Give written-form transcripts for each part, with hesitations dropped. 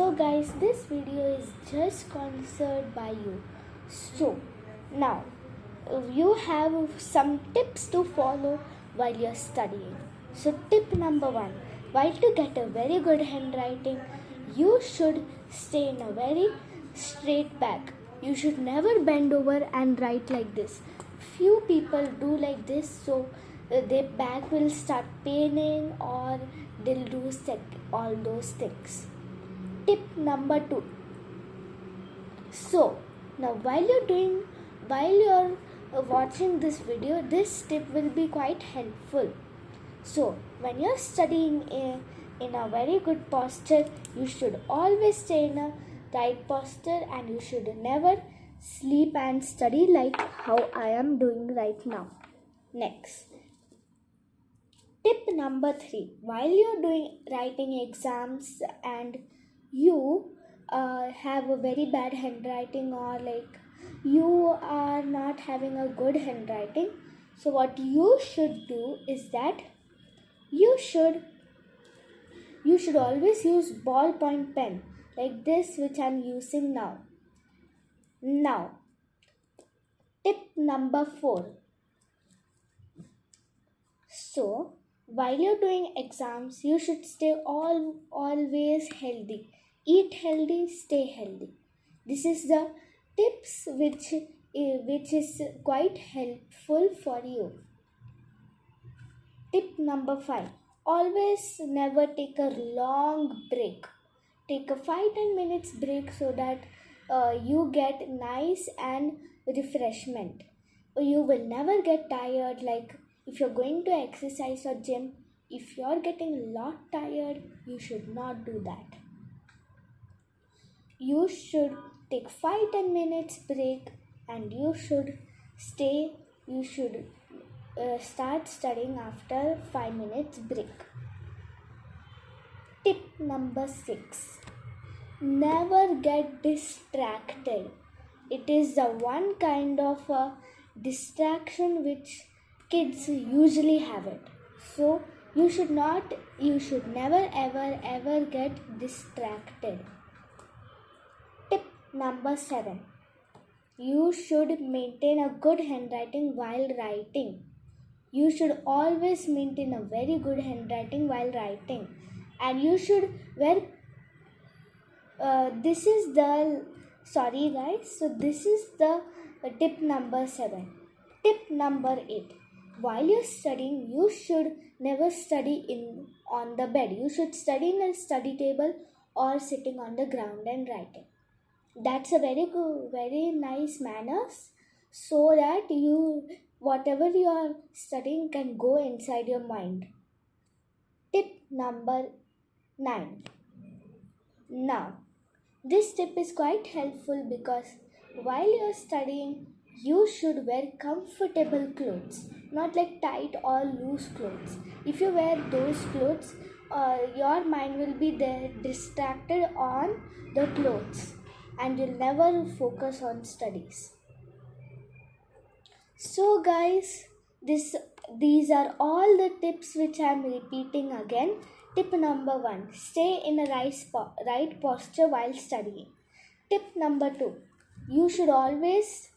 So guys, this video is just sponsored by you. So now you have some tips to follow while you're studying. So tip number 1, while to get a very good handwriting, you should stay in a very straight back. You should never bend over and write like this. Few people do like this, so their back will start paining or they'll do all those things. Tip number 2. So now while you're watching this video, this tip will be quite helpful. So when you're studying in a very good posture, you should always stay in a right posture and you should never sleep and study like how I am doing right now. Next, tip number 3, while you're writing exams and you have a very bad handwriting or like you are not having a good handwriting, so what you should do is that you should always use ballpoint pen like this which I'm using now. Now, tip number 4. So, while you're doing exams, you should stay always healthy. Eat healthy, stay healthy. This is the tips which is quite helpful for you. Tip number 5. Always never take a long break. Take a 5-10 minutes break so that you get nice and refreshment. You will never get tired. Like if you're going to exercise or gym, if you're getting a lot tired, you should not do that. You should take 5-10 minutes break and you should start studying after 5 minutes break. Tip number 6. Never get distracted. It is the one kind of a distraction which kids usually have it. So you should never ever get distracted. Tip number 7. You should maintain a good handwriting while writing. You should always maintain a very good handwriting while writing. And you should wear this is the tip number 7. Tip number 8. While you're studying, you should never study on the bed. You should study in a study table or sitting on the ground and writing. That's a very nice manners, so that whatever you are studying can go inside your mind. Tip number 9. Now, this tip is quite helpful because while you're studying, you should wear comfortable clothes, not like tight or loose clothes. If you wear those clothes, your mind will be there distracted on the clothes and you'll never focus on studies. So guys, these are all the tips which I am repeating again. Tip number 1, stay in a right posture while studying. Tip number 2, you should always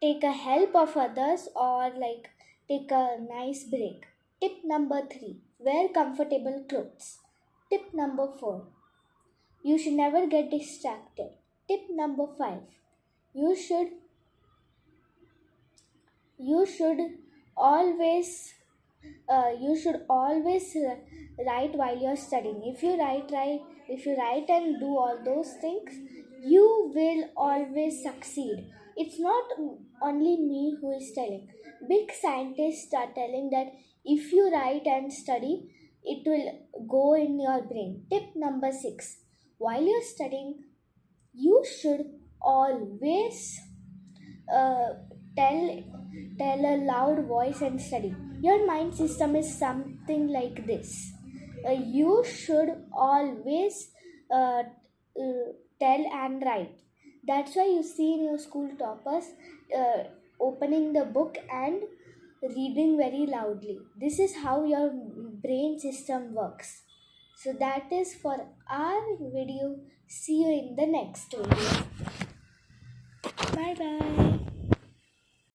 take a help of others or like take a nice break. Tip number 3, wear comfortable clothes. Tip number 4, you should never get distracted. Tip number 5, you should always write while you're studying. If you write and do all those things, you will always succeed. It's not only me who is telling. Big scientists are telling that if you write and study, it will go in your brain. Tip number 6, while you're studying, you should always tell a loud voice and study. Your mind system is something like this. You should always tell and write. That's why you see in your school toppers opening the book and reading very loudly. This is how your brain system works. So that is for our video. See you in the next video.